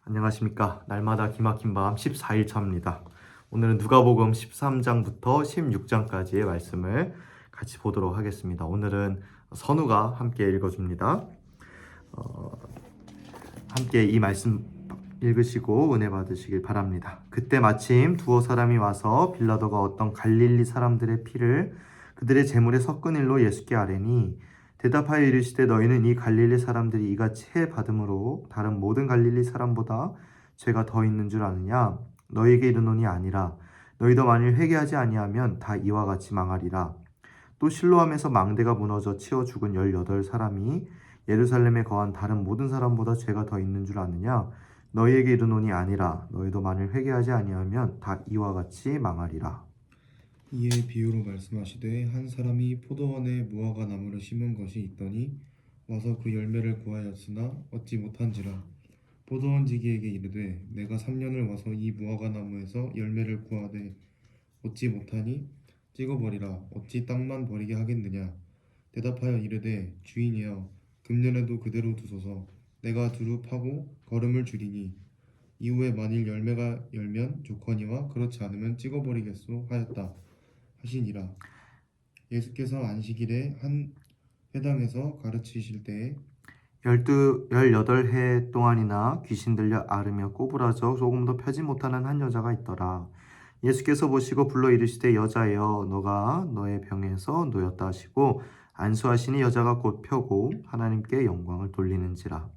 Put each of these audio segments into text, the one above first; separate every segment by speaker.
Speaker 1: 안녕하십니까. 날마다 기막힌 밤 14일차입니다. 오늘은 누가복음 13장부터 16장까지의 말씀을 같이 보도록 하겠습니다. 오늘은 선우가 함께 읽어줍니다. 함께 이 말씀 읽으시고 은혜 받으시길 바랍니다. 그때 마침 두어 사람이 와서 빌라도가 어떤 갈릴리 사람들의 피를 그들의 제물에 섞은 일로 예수께 아뢰니 대답하여 이르시되 너희는 이 갈릴리 사람들이 이같이 해 받음으로 다른 모든 갈릴리 사람보다 죄가 더 있는 줄 아느냐? 너희에게 이르노니 아니라 너희도 만일 회개하지 아니하면 다 이와 같이 망하리라. 또 실로암에서 망대가 무너져 치어 죽은 18사람이 예루살렘에 거한 다른 모든 사람보다 죄가 더 있는 줄 아느냐? 너희에게 이르노니 아니라 너희도 만일 회개하지 아니하면 다 이와 같이 망하리라.
Speaker 2: 이에 비유로 말씀하시되 한 사람이 포도원에 무화과 나무를 심은 것이 있더니 와서 그 열매를 구하였으나 얻지 못한지라. 포도원 지기에게 이르되 내가 3년을 와서 이 무화과 나무에서 열매를 구하되 얻지 못하니 찍어버리라. 어찌 땅만 버리게 하겠느냐. 대답하여 이르되 주인이여 금년에도 그대로 두소서. 내가 두루 파고 거름을 줄이니 이후에 만일 열매가 열면 좋거니와 그렇지 않으면 찍어버리겠소 하였다 하시니라. 예수께서 안식일에 한 회당에서 가르치실 때에
Speaker 1: 18해 동안이나 귀신 들려 앓으며 꼬부라져 조금도 펴지 못하는 한 여자가 있더라. 예수께서 보시고 불러 이르시되 여자여 너가 너의 병에서 놓였다 하시고 안수하시니 여자가 곧 펴고 하나님께 영광을 돌리는지라.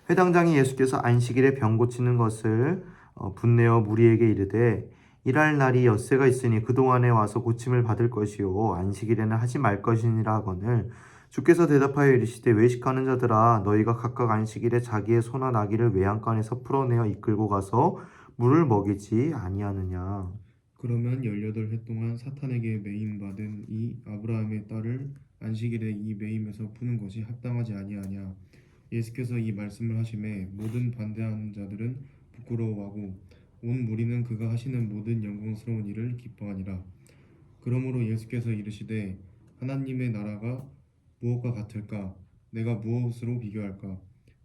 Speaker 1: 회당장이 예수께서 안식일에 병 고치는 것을 분내어 무리에게 이르되 일할 날이 엿새가 있으니 그동안에 와서 고침을 받을 것이요 안식일에는 하지 말 것이니라 하거늘 주께서 대답하여 이르시되 외식하는 자들아 너희가 각각 안식일에 자기의 소나 나귀를 외양간에서 풀어내어 이끌고 가서 물을 먹이지 아니하느냐.
Speaker 2: 그러면 18해 동안 사탄에게 매임받은 이 아브라함의 딸을 안식일에 이 매임에서 푸는 것이 합당하지 아니하냐. 예수께서 이 말씀을 하심에 모든 반대하는 자들은 부끄러워하고 온 무리는 그가 하시는 모든 영광스러운 일을 기뻐하니라. 그러므로 예수께서 이르시되 하나님의 나라가 무엇과 같을까? 내가 무엇으로 비교할까?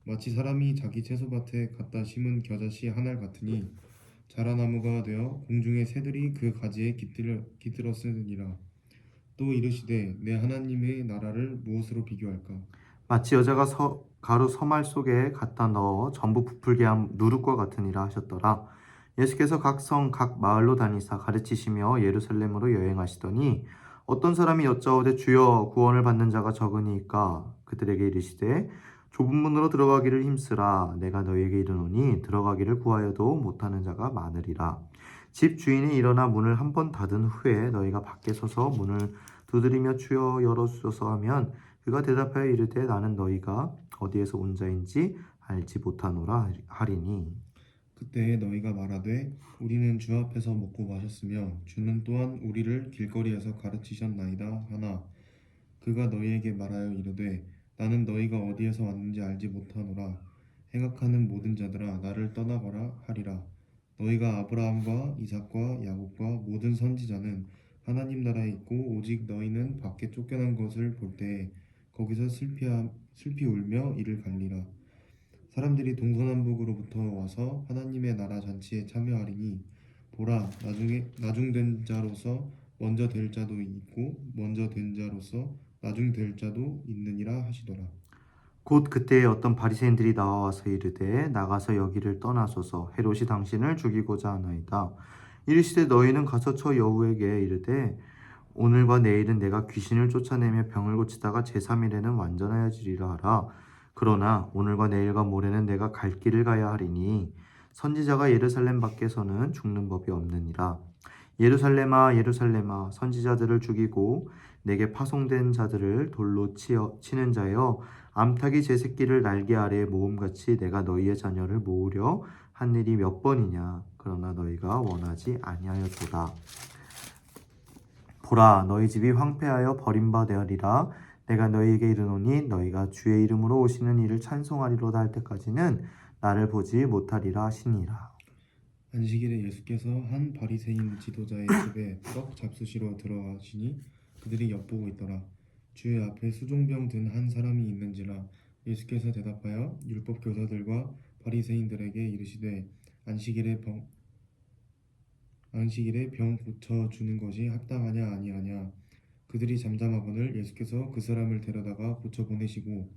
Speaker 2: 마치 사람이 자기 채소밭에 갖다 심은 겨자씨 한 알 같으니 자라나무가 되어 공중의 새들이 그 가지에 깃들었으니라. 또 이르시되 내 하나님의 나라를 무엇으로 비교할까?
Speaker 1: 마치 여자가 가루 서말 속에 갖다 넣어 전부 부풀게 한 누룩과 같으니라 하셨더라. 예수께서 각 성 각 마을로 다니사 가르치시며 예루살렘으로 여행하시더니 어떤 사람이 여짜오되 주여 구원을 받는 자가 적으니까 그들에게 이르시되 좁은 문으로 들어가기를 힘쓰라. 내가 너희에게 이르노니 들어가기를 구하여도 못하는 자가 많으리라. 집 주인이 일어나 문을 한 번 닫은 후에 너희가 밖에 서서 문을 두드리며 주여 열어주소서 하면 그가 대답하여 이르되 나는 너희가 어디에서 온 자인지 알지 못하노라 하리니.
Speaker 2: 그때 너희가 말하되 우리는 주 앞에서 먹고 마셨으며 주는 또한 우리를 길거리에서 가르치셨나이다 하나 그가 너희에게 말하여 이르되 나는 너희가 어디에서 왔는지 알지 못하노라. 행악하는 모든 자들아 나를 떠나거라 하리라. 너희가 아브라함과 이삭과 야곱과 모든 선지자는 하나님 나라에 있고 오직 너희는 밖에 쫓겨난 것을 볼 때에 거기서 슬피 울며 이를 갈리라. 사람들이 동서남북으로부터 와서 하나님의 나라 잔치에 참여하리니 보라 나중된 자로서 먼저 될 자도 있고 먼저 된 자로서 나중 될 자도 있느니라 하시더라.
Speaker 1: 곧 그때에 어떤 바리새인들이 나와서 이르되 나가서 여기를 떠나소서 헤롯이 당신을 죽이고자 하나이다. 이르시되 너희는 가서 저 여우에게 이르되 오늘과 내일은 내가 귀신을 쫓아내며 병을 고치다가 제3일에는 완전하여지리라 하라. 그러나 오늘과 내일과 모레는 내가 갈 길을 가야 하리니 선지자가 예루살렘 밖에서는 죽는 법이 없느니라. 예루살렘아 예루살렘아 선지자들을 죽이고 내게 파송된 자들을 돌로 치는 자여 암탉이 제 새끼를 날개 아래에 모음같이 내가 너희의 자녀를 모으려 한 일이 몇 번이냐. 그러나 너희가 원하지 아니하였도다. 보라 너희 집이 황폐하여 버림받으리라. 내가 너희에게 이르노니 너희가 주의 이름으로 오시는 이를 찬송하리로다 할 때까지는 나를 보지 못하리라 하시니라.
Speaker 2: 안식일에 예수께서 한 바리새인 지도자의 집에 떡 잡수시러 들어가시니 그들이 엿보고 있더라. 주의 앞에 수종병 든 한 사람이 있는지라. 예수께서 대답하여 율법 교사들과 바리새인들에게 이르시되 안식일에 병 고쳐 주는 것이 합당하냐 아니하냐. 그들이 잠잠하거늘 예수께서 그 사람을 데려다가 고쳐 보내시고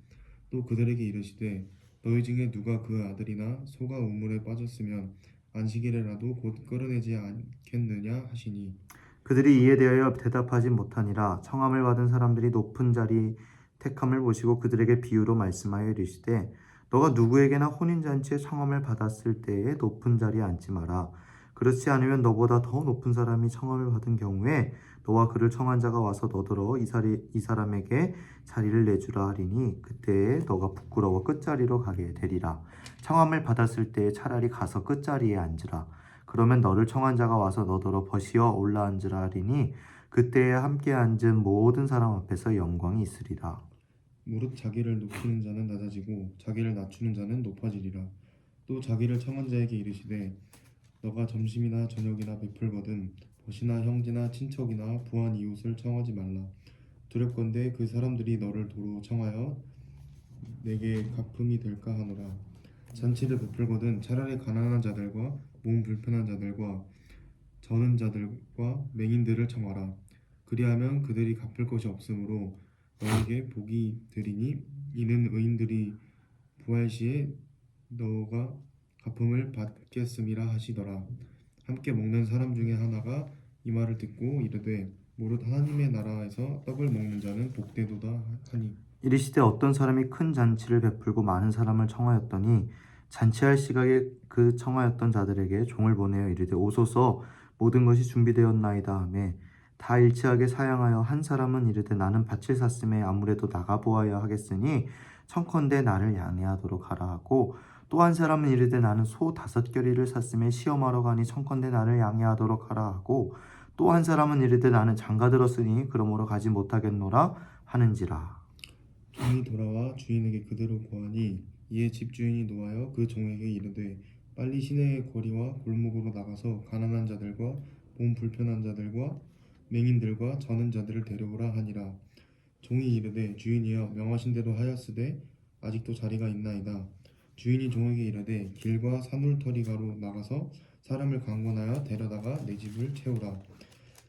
Speaker 2: 또 그들에게 이르시되 너희 중에 누가 그 아들이나 소가 우물에 빠졌으면 안식일에라도 곧 끌어내지 않겠느냐 하시니.
Speaker 1: 그들이 이에 대하여 대답하지 못하니라. 청함을 받은 사람들이 높은 자리 택함을 보시고 그들에게 비유로 말씀하여 이르시되 너가 누구에게나 혼인잔치에 청함을 받았을 때에 높은 자리에 앉지 마라. 그렇지 않으면 너보다 더 높은 사람이 청함을 받은 경우에 너와 그를 청한 자가 와서 너더러 이 사람에게 자리를 내주라 하리니 그때에 너가 부끄러워 끝자리로 가게 되리라. 청함을 받았을 때에 차라리 가서 끝자리에 앉으라. 그러면 너를 청한 자가 와서 너더러 버시어 올라앉으라 하리니 그때에 함께 앉은 모든 사람 앞에서 영광이 있으리라.
Speaker 2: 무릇 자기를 높이는 자는 낮아지고 자기를 낮추는 자는 높아지리라. 또 자기를 청한 자에게 이르시되 너가 점심이나 저녁이나 베풀거든 벗이나 형제나 친척이나 부한 이웃을 청하지 말라. 두렵건대 그 사람들이 너를 도로 청하여 내게 갚음이 될까 하노라. 잔치를 베풀거든 차라리 가난한 자들과 몸 불편한 자들과 저는 자들과 맹인들을 청하라. 그리하면 그들이 갚을 것이 없으므로 너에게 복이 되리니 이는 의인들이 부활 시에 너가 갚음을 받겠음이라 하시더라. 함께 먹는 사람 중에 하나가 이 말을 듣고 이르되 무릇 하나님의 나라에서 떡을 먹는 자는 복되도다 하니.
Speaker 1: 이르시되 어떤 사람이 큰 잔치를 베풀고 많은 사람을 청하였더니 잔치할 시각에 그 청하였던 자들에게 종을 보내어 이르되 오소서 모든 것이 준비되었나이다 하매 다 일치하게 사양하여 한 사람은 이르되 나는 밭을 샀음에 아무래도 나가 보아야 하겠으니 청컨대 나를 양해하도록 하라 하고 또 한 사람은 이르되 나는 소 5겨리를 샀음에 시험하러 가니 청컨대 나를 양해하도록 하라 하고 또 한 사람은 이르되 나는 장가 들었으니 그러므로 가지 못하겠노라 하는지라.
Speaker 2: 종이 돌아와 주인에게 그대로 고하니 이에 집주인이 노하여 그 종에게 이르되 빨리 시내의 거리와 골목으로 나가서 가난한 자들과 몸 불편한 자들과 맹인들과 저는 자들을 데려오라 하니라. 종이 이르되 주인이여 명하신 대로 하였으되 아직도 자리가 있나이다. 주인이 종에게 이르되 길과 사물터리가로 나가서 사람을 강권하여 데려다가 내 집을 채우라.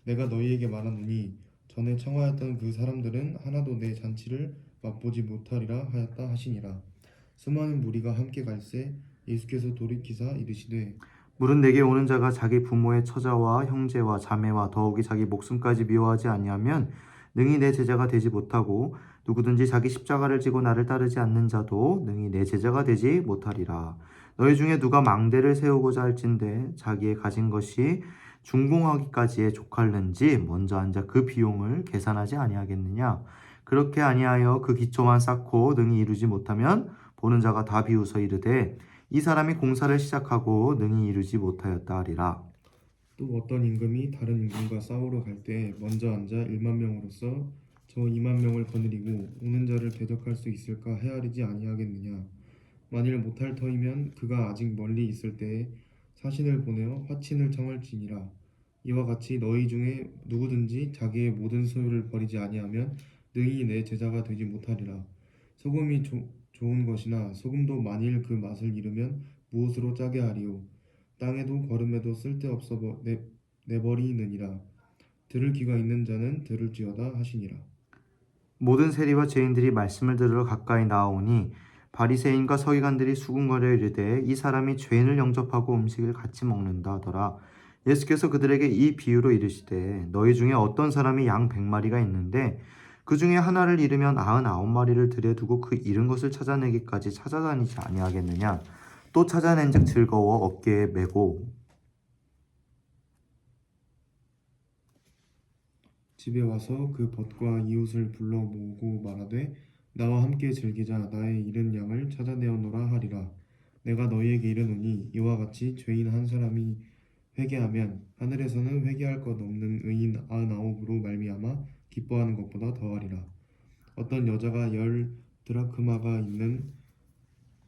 Speaker 2: 내가 너희에게 말하노니 전에 청하였던 그 사람들은 하나도 내 잔치를 맛보지 못하리라 하였다 하시니라. 수많은 무리가 함께 갈새 예수께서 돌이키사 이르시되
Speaker 1: 물은 내게 오는 자가 자기 부모의 처자와 형제와 자매와 더욱이 자기 목숨까지 미워하지 아니하면 능히 내 제자가 되지 못하고 누구든지 자기 십자가를 지고 나를 따르지 않는 자도 능히 내 제자가 되지 못하리라. 너희 중에 누가 망대를 세우고자 할진대 자기의 가진 것이 중공하기까지에 족할는지 먼저 앉아 그 비용을 계산하지 아니하겠느냐. 그렇게 아니하여 그 기초만 쌓고 능히 이루지 못하면 보는 자가 다 비웃어 이르되 이 사람이 공사를 시작하고 능히 이루지 못하였다 하리라.
Speaker 2: 또 어떤 임금이 다른 임금과 싸우러 갈 때 먼저 앉아 1만 명으로서 저 2만 명을 거느리고 오는 자를 대적할 수 있을까 헤아리지 아니하겠느냐. 만일 못할 터이면 그가 아직 멀리 있을 때에 사신을 보내어 화친을 청할지니라. 이와 같이 너희 중에 누구든지 자기의 모든 소유를 버리지 아니하면 능히 내 제자가 되지 못하리라. 소금이 좋은 것이나 소금도 만일 그 맛을 잃으면 무엇으로 짜게 하리요. 땅에도 거름에도 쓸데없어 내버리느니라. 들을 귀가 있는 자는 들을지어다 하시니라.
Speaker 1: 모든 세리와 죄인들이 말씀을 들으러 가까이 나아오니 바리새인과 서기관들이 수군거려 이르되 이 사람이 죄인을 영접하고 음식을 같이 먹는다 하더라. 예수께서 그들에게 이 비유로 이르시되 너희 중에 어떤 사람이 양 100마리가 있는데 그 중에 하나를 잃으면 99마리를 들여두고 그 잃은 것을 찾아내기까지 찾아다니지 아니하겠느냐. 또 찾아낸즉 즐거워 어깨에 메고
Speaker 2: 집에 와서 그 벗과 이웃을 불러 모으고 말하되 나와 함께 즐기자. 나의 잃은 양을 찾아내었노라 하리라. 내가 너희에게 이르노니 이와 같이 죄인 한 사람이 회개하면 하늘에서는 회개할 것 없는 의인 99으로 말미암아 기뻐하는 것보다 더하리라. 어떤 여자가 10드라크마가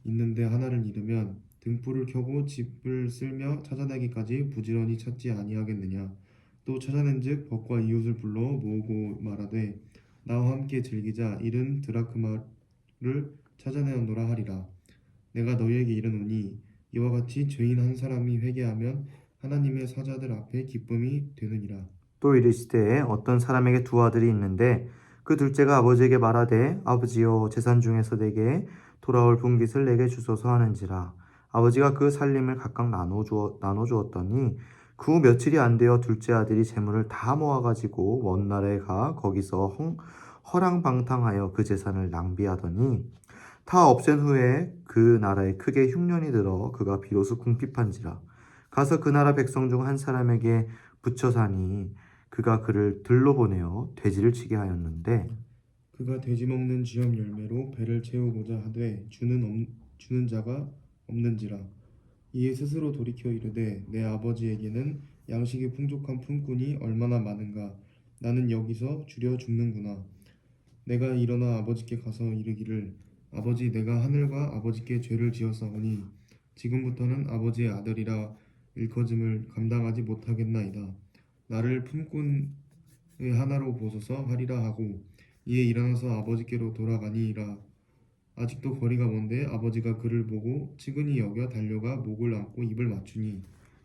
Speaker 2: 있는데 하나를 잃으면 등불을 켜고 집을 쓸며 찾아내기까지 부지런히 찾지 아니하겠느냐. 또 찾아낸즉 벗과 이웃을 불러 모으고 말하되 나와 함께 즐기자. 잃은 드라크마를 찾아내었노라 하리라. 내가 너희에게 이르노니 이와 같이 죄인 한 사람이 회개하면 하나님의 사자들 앞에 기쁨이 되느니라.
Speaker 1: 또 이르시되 어떤 사람에게 두 아들이 있는데 그 둘째가 아버지에게 말하되 아버지여 재산 중에서 내게 돌아올 분깃을 내게 주소서 하는지라. 아버지가 그 살림을 각각 나눠 주었더니 그 후 며칠이 안 되어 둘째 아들이 재물을 다 모아 가지고 먼 나라에 가 거기서 허랑방탕하여 그 재산을 낭비하더니 다 없앤 후에 그 나라에 크게 흉년이 들어 그가 비로소 궁핍한지라. 가서 그 나라 백성 중 한 사람에게 붙여 사니 그가 그를 들러 보내어 돼지를 치게 하였는데
Speaker 2: 그가 돼지 먹는 쥐업 열매로 배를 채우고자 하되 주는 자가 없는지라. 이에 스스로 돌이켜 이르되 내 아버지에게는 양식이 풍족한 품꾼이 얼마나 많은가. 나는 여기서 주려 죽는구나. 내가 일어나 아버지께 가서 이르기를 아버지 내가 하늘과 아버지께 죄를 지었사오니 지금부터는 아버지의 아들이라 일컬음을 감당하지 못하겠나이다. 나를 품꾼의 하나로 보소서 하리라 하고 이에 일어나서 아버지께로 돌아가니라. 아직도 거리가 먼데 아버지가 그를 보고 측은히 여겨 달려가 목을 안고 입을 맞추니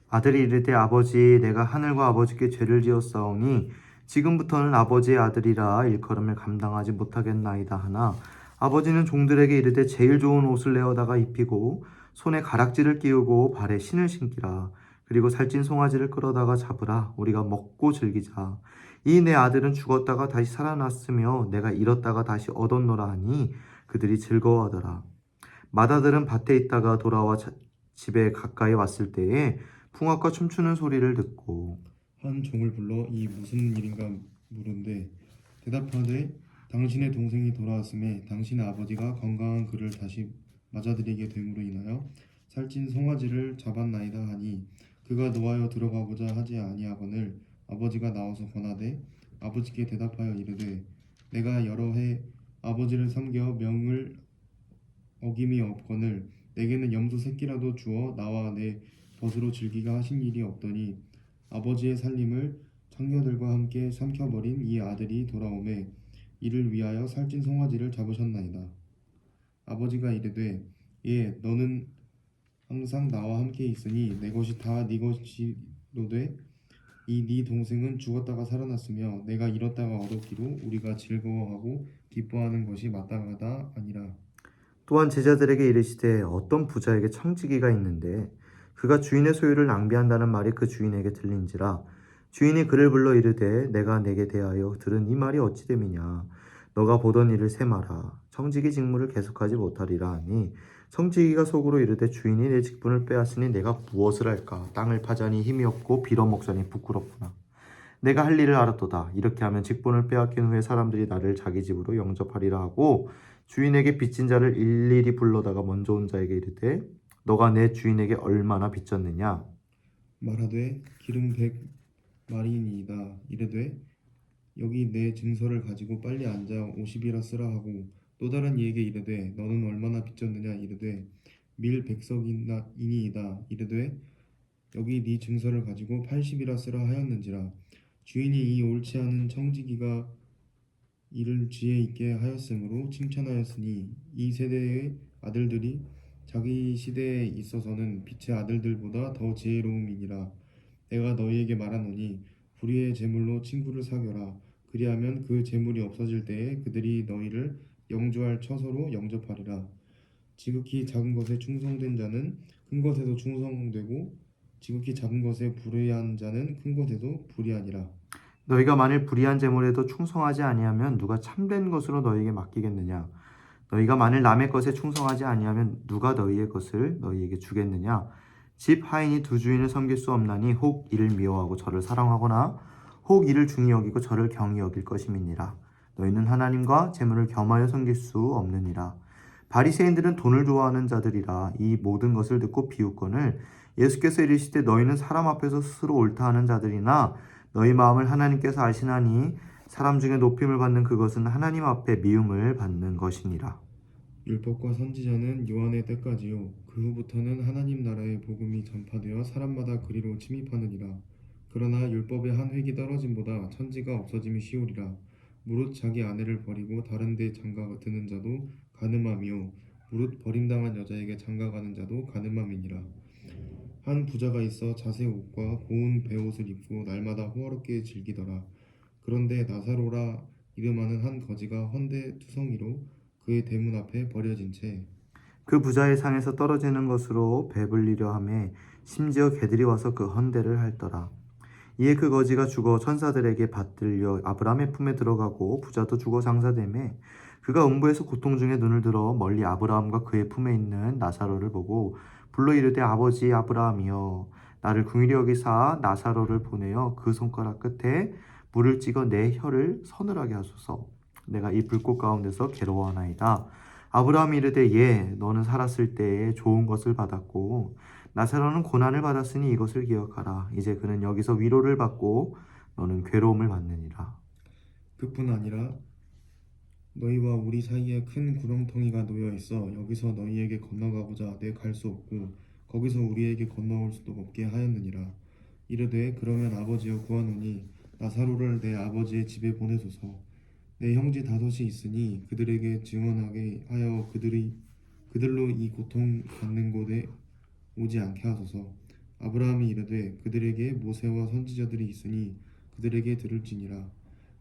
Speaker 1: 아들이 이르되 아버지 내가 하늘과 아버지께 죄를 지었사오니 지금부터는 아버지의 아들이라 일컬음을 감당하지 못하겠나이다 하나 아버지는 종들에게 이르되 제일 좋은 옷을 내어다가 입히고 손에 가락지를 끼우고 발에 신을 신기라. 그리고 살찐 송아지를 끌어다가 잡으라. 우리가 먹고 즐기자. 이 내 아들은 죽었다가 다시 살아났으며 내가 잃었다가 다시 얻었노라 하니 그들이 즐거워하더라. 맏아들은 밭에 있다가 돌아와 집에 가까이 왔을 때에 풍악과 춤추는 소리를 듣고
Speaker 2: 한 종을 불러 이 무슨 일인가 물은데 대답하되 당신의 동생이 돌아왔음에 당신의 아버지가 건강한 그를 다시 맞아들이게 됨으로 인하여 살찐 송아지를 잡았나이다 하니 그가 노하여 들어가고자 하지 아니하거늘 아버지가 나와서 권하되 아버지께 대답하여 이르되 내가 여러 해 아버지를 섬겨 명을 어김이 없거늘 내게는 염소 새끼라도 주어 나와 내 벗으로 즐기게 하신 일이 없더니 아버지의 살림을 창녀들과 함께 삼켜버린 이 아들이 돌아오매 이를 위하여 살찐 송아지를 잡으셨나이다. 아버지가 이르되 예 너는 항상 나와 함께 있으니 내 것이 다 네 것이로되 이 네 동생은 죽었다가 살아났으며 내가 잃었다가 얻었기로 우리가 즐거워하고 기뻐하는 것이 마땅하다 아니라.
Speaker 1: 또한 제자들에게 이르시되 어떤 부자에게 청지기가 있는데 그가 주인의 소유를 낭비한다는 말이 그 주인에게 들린지라. 주인이 그를 불러 이르되 내가 내게 대하여 들은 이 말이 어찌 됨이냐. 너가 보던 일을 세마라. 청지기 직무를 계속하지 못하리라 하니 청지기가 속으로 이르되 주인이 내 직분을 빼앗으니 내가 무엇을 할까. 땅을 파자니 힘이 없고 빌어먹자니 부끄럽구나. 내가 할 일을 알았도다. 이렇게 하면 직분을 빼앗긴 후에 사람들이 나를 자기 집으로 영접하리라 하고 주인에게 빚진 자를 일일이 불러다가 먼저 온 자에게 이르되 너가 내 주인에게 얼마나 빚졌느냐.
Speaker 2: 말하되 기름 100마리니이다. 이르되 여기 내 증서를 가지고 빨리 앉아 50이라 쓰라 하고 또 다른 이에게 이르되 너는 얼마나 빚졌느냐. 이르되 밀 100석이니이다. 이르되 여기 네 증서를 가지고 80이라 쓰라 하였는지라. 주인이 이 옳지 않은 청지기가 이를 지혜 있게 하였으므로 칭찬하였으니 이 세대의 아들들이 자기 시대에 있어서는 빛의 아들들보다 더 지혜로움이니라. 내가 너희에게 말하노니 불의의 재물로 친구를 사겨라. 그리하면 그 재물이 없어질 때에 그들이 너희를 영주할 처소로 영접하리라. 지극히 작은 것에 충성된 자는 큰 것에도 충성되고 지극히 작은 것에 불의한 자는 큰 것에도 불의하니라.
Speaker 1: 너희가 만일 불의한 재물에도 충성하지 아니하면 누가 참된 것으로 너희에게 맡기겠느냐. 너희가 만일 남의 것에 충성하지 아니하면 누가 너희의 것을 너희에게 주겠느냐. 집 하인이 두 주인을 섬길 수 없나니 혹 이를 미워하고 저를 사랑하거나 혹 이를 중히 여기고 저를 경히 여길 것임이니라. 너희는 하나님과 재물을 겸하여 섬길 수 없느니라. 바리새인들은 돈을 좋아하는 자들이라. 이 모든 것을 듣고 비웃거늘 예수께서 이르시되 너희는 사람 앞에서 스스로 옳다 하는 자들이나 너희 마음을 하나님께서 아시나니 사람 중에 높임을 받는 그것은 하나님 앞에 미움을 받는 것이니라.
Speaker 2: 율법과 선지자는 요한의 때까지요. 그 후부터는 하나님 나라의 복음이 전파되어 사람마다 그리로 침입하느니라. 그러나 율법의 한 획이 떨어짐보다 천지가 없어짐이 쉬우리라. 무릇 자기 아내를 버리고 다른 데 장가 드는 자도 간음하며 무릇 버림당한 여자에게 장가가는 자도 가늠함이니라. 한 부자가 있어 자색 옷과 고운 베옷을 입고 날마다 호화롭게 즐기더라. 그런데 나사로라 이름하는 한 거지가 헌데 투성이로 그의 대문 앞에 버려진 채
Speaker 1: 그 부자의 상에서 떨어지는 것으로 배불리려 하매 심지어 개들이 와서 그 헌대를 핥더라. 이에 그 거지가 죽어 천사들에게 받들려 아브라함의 품에 들어가고 부자도 죽어 장사되매 그가 음부에서 고통 중에 눈을 들어 멀리 아브라함과 그의 품에 있는 나사로를 보고 불러 이르되 아버지 아브라함이여 나를 긍휼히 여기사 나사로를 보내어 그 손가락 끝에 물을 찍어 내 혀를 서늘하게 하소서. 내가 이 불꽃 가운데서 괴로워하나이다. 아브라함이 이르되 예 너는 살았을 때에 좋은 것을 받았고 나사로는 고난을 받았으니 이것을 기억하라. 이제 그는 여기서 위로를 받고 너는 괴로움을 받느니라.
Speaker 2: 그뿐 아니라 너희와 우리 사이에 큰 구렁텅이가 놓여 있어 여기서 너희에게 건너가고자 내 갈 수 없고 거기서 우리에게 건너올 수도 없게 하였느니라. 이르되 그러면 아버지여 구하노니 나사로를 내 아버지의 집에 보내소서. 내 형제 다섯이 있으니 그들에게 증언하게 하여 그들로 이 고통 받는 곳에 오지 않게 하소서. 아브라함이 이르되 그들에게 모세와 선지자들이 있으니 그들에게 들을지니라.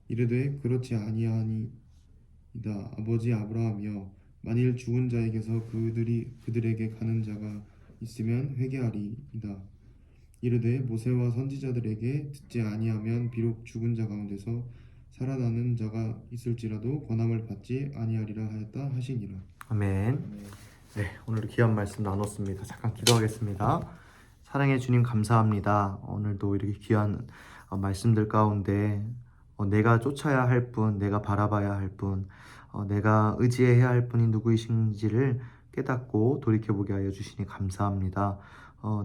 Speaker 2: 이르되 그렇지 아니하니이다. 아버지 아브라함이여 만일 죽은 자에게서 그들에게 가는 자가 있으면 회개하리이다. 이르되 모세와 선지자들에게 듣지 아니하면 비록 죽은 자 가운데서 살아나는 자가 있을지라도 권함을 받지 아니하리라 하였다 하시니라.
Speaker 1: 아멘. 네, 오늘 귀한 말씀 나눴습니다. 잠깐 기도하겠습니다. 사랑해 주님 감사합니다. 오늘도 이렇게 귀한 말씀들 가운데 내가 쫓아야 할 분, 내가 바라봐야 할 분, 내가 의지해야 할 분이 누구이신지를 깨닫고 돌이켜보게 하여 주시니 감사합니다.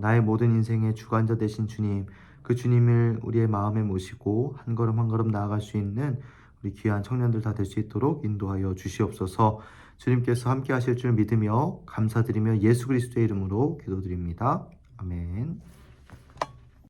Speaker 1: 나의 모든 인생의 주관자 되신 주님, 그 주님을 우리의 마음에 모시고 한 걸음 한 걸음 나아갈 수 있는 우리 귀한 청년들 다 될 수 있도록 인도하여 주시옵소서. 주님께서 함께 하실 줄 믿으며 감사드리며 예수 그리스도의 이름으로 기도드립니다. 아멘.